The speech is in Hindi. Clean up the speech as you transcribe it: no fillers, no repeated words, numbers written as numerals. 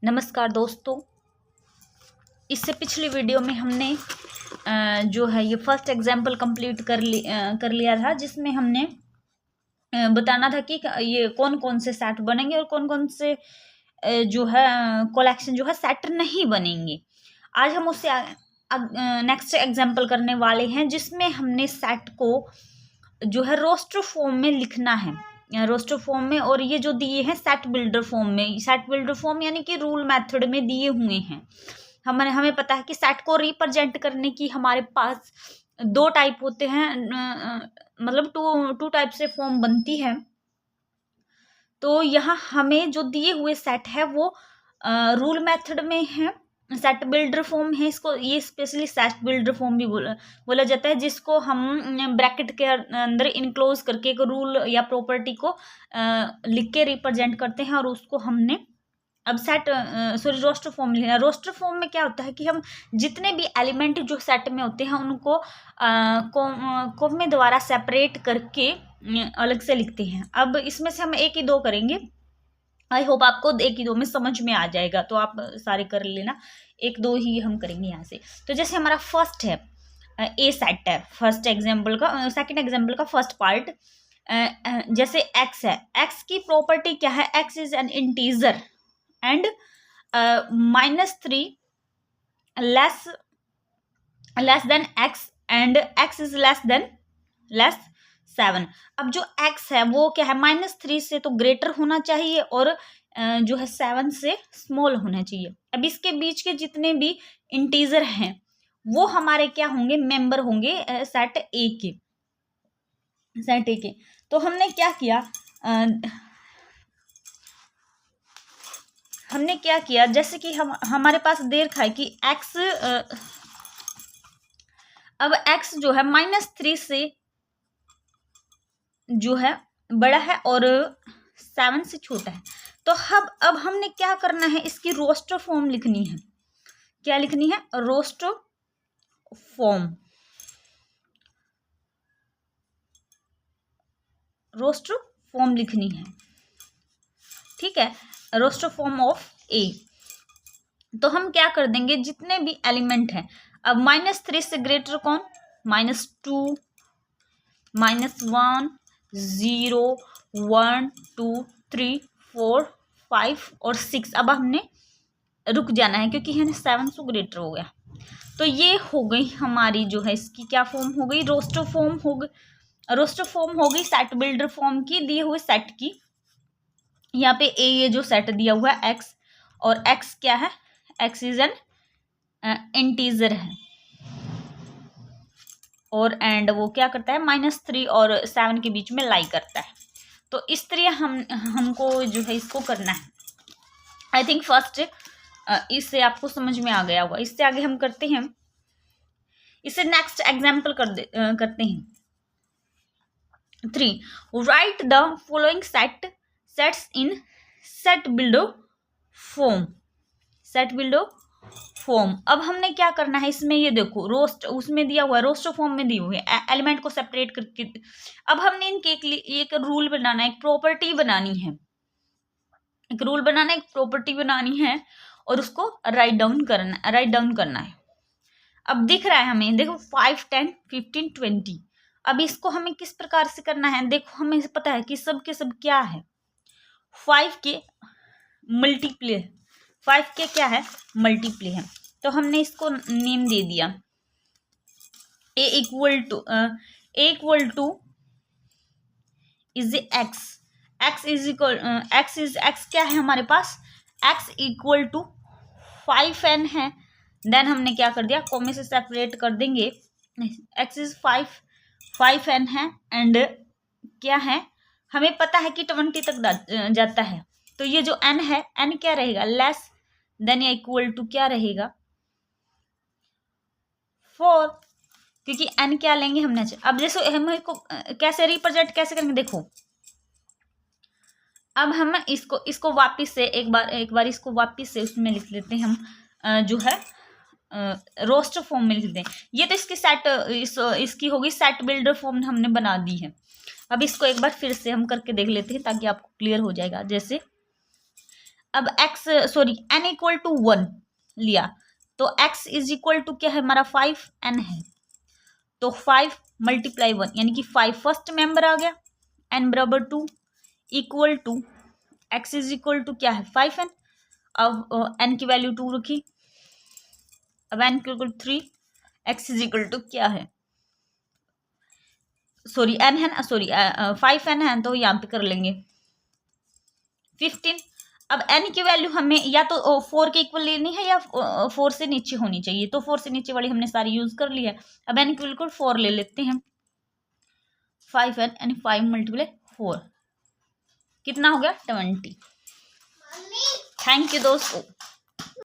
नमस्कार दोस्तों, इससे पिछली वीडियो में हमने जो है ये फर्स्ट एग्जाम्पल कंप्लीट कर लिया था, जिसमें हमने बताना था कि ये कौन कौन से सेट बनेंगे और कौन कौन से जो है कलेक्शन जो है सेट नहीं बनेंगे। आज हम उससे नेक्स्ट एग्जाम्पल करने वाले हैं, जिसमें हमने सेट को जो है रोस्टर फॉर्म में लिखना है, रोस्टर फॉर्म में। और ये जो दिए हैं सेट बिल्डर फॉर्म में, सेट बिल्डर फॉर्म यानी कि रूल मेथड में दिए हुए हैं। हमें पता है कि सेट को रिप्रेजेंट करने की हमारे पास दो टाइप होते हैं, मतलब टू टाइप से फॉर्म बनती है। तो यहाँ हमें जो दिए हुए सेट है वो रूल मेथड में है, सेट बिल्डर फॉर्म है। इसको ये स्पेशली सेट बिल्डर फॉर्म भी बोला जाता है, जिसको हम ब्रैकेट के अंदर इनक्लोज करके एक रूल या प्रॉपर्टी को लिख के रिप्रेजेंट करते हैं। और उसको हमने अब रोस्टर फॉर्म लिखना है। रोस्टर फॉर्म में क्या होता है कि हम जितने भी एलिमेंट जो सेट में होते हैं उनको कोमे द्वारा सेपरेट करके अलग से लिखते हैं। अब इसमें से हम एक ही दो करेंगे। आई होप आपको एक ही दो में समझ में आ जाएगा, तो आप सारे कर लेना। एक दो ही हम करेंगे यहाँ से। तो जैसे हमारा फर्स्ट है ए सेट है, फर्स्ट एग्जाम्पल का, सेकेंड एग्जाम्पल का फर्स्ट पार्ट। जैसे एक्स है, एक्स की प्रॉपर्टी क्या है? X is an integer and -3 less than x and x is less 7। अब जो x है वो क्या है? -3 से तो ग्रेटर होना चाहिए और जो है 7 से स्मॉल होना चाहिए। अब इसके बीच के जितने भी इंटीजर हैं वो हमारे क्या होंगे? मेंबर होंगे सेट ए के, सेट ए के। तो हमने क्या किया? जैसे कि हमारे पास दे रखा है कि x, अब x जो है -3 से जो है बड़ा है और 7 से छोटा है। तो अब हमने क्या करना है? इसकी रोस्टर फॉर्म लिखनी है। क्या लिखनी है? रोस्टर फॉर्म, रोस्टर फॉर्म लिखनी है। ठीक है, रोस्टर फॉर्म ऑफ ए। तो हम क्या कर देंगे? जितने भी एलिमेंट हैं, अब -3 से ग्रेटर कौन? -2, -1, 0, 1, 2, 3, 4, 5 और 6। अब हमने रुक जाना है क्योंकि है 7 से ग्रेटर हो गया। तो ये हो गई हमारी जो है इसकी क्या फॉर्म हो गई? रोस्टर फॉर्म हो गई। रोस्टर फॉर्म हो गई सेट बिल्डर फॉर्म की, दिए हुए सेट की। यहाँ पे ए ये जो सेट दिया हुआ है एक्स, और एक्स क्या है? एक्स इज एन इंटीजर है और एंड वो क्या करता है? -3 और 7 के बीच में लाई करता है। तो इस तरह हमको जो है इसको करना है। आई थिंक फर्स्ट इससे आपको समझ में आ गया होगा। इससे आगे हम करते हैं, इसे नेक्स्ट एग्जाम्पल करते हैं। 3, right the following sets in set builder form, set builder form. अब हमने क्या करना है इसमें? ये देखो रोस्ट उसमें दिया हुआ है, रोस्टर फॉर्म में दिए हुए हैं एलिमेंट को सेपरेट करके। अब हमने इनके एक रूल बनाना है, एक प्रॉपर्टी बनानी है, एक रूल बनाना है, एक प्रॉपर्टी बनानी है और उसको राइट डाउन करना है। अब दिख रहा है हमें, देखो 5, 10, 15, 20। अब इसको हमें किस प्रकार से करना है? देखो हमें पता है कि सब के सब क्या है? 5 के मल्टीप्ले, 5 के क्या है? मल्टीप्ले है। तो हमने इसको नेम दे दिया A equal to is X, X क्या है हमारे पास? एक्स इक्वल टू 5n है। देन हमने क्या कर दिया? कोमे से सेपरेट कर देंगे। एक्स इज 5n है एंड क्या है? हमें पता है कि 20 तक जाता है। तो ये जो n है, n क्या रहेगा? लेस देन या इक्वल टू क्या रहेगा? 4, क्योंकि n क्या लेंगे हमने। अब जैसे हम इसको कैसे रिप्रेजेंट कैसे करेंगे? देखो अब हम इसको वापिस से एक बार इसको वापिस से उसमें लिख लेते हैं हम, जो है रोस्टर फॉर्म में लिख देते हैं। ये तो इसकी इसकी होगी सेट बिल्डर फॉर्म हमने बना दी है। अब इसको एक बार फिर से हम करके देख लेते हैं ताकि आपको क्लियर हो जाएगा। जैसे अब n इक्वल टू 1 लिया तो x इज इक्वल टू क्या है हमारा 5n है, तो 5 मल्टीप्लाई 1 यानी कि 5 फर्स्ट मेंबर आ गया, n बराबर 2 equal to x is equal to क्या है 5n। अब n की वैल्यू 2 रखी, अब n की equal 3, x is equal to क्या है सॉरी n है ना, सॉरी 5n है तो यहाँ पे कर लेंगे 15। अब n की वैल्यू हमें या तो 4 के इक्वल लेनी है या 4 से नीचे होनी चाहिए, तो 4 से नीचे वाली हमने सारी यूज कर ली है। अब n की बिल्कुल 4 ले लेते हैं, 5n यानी 5 मल्टीप्लाई 4 कितना हो गया 20। थैंक यू दोस्तों।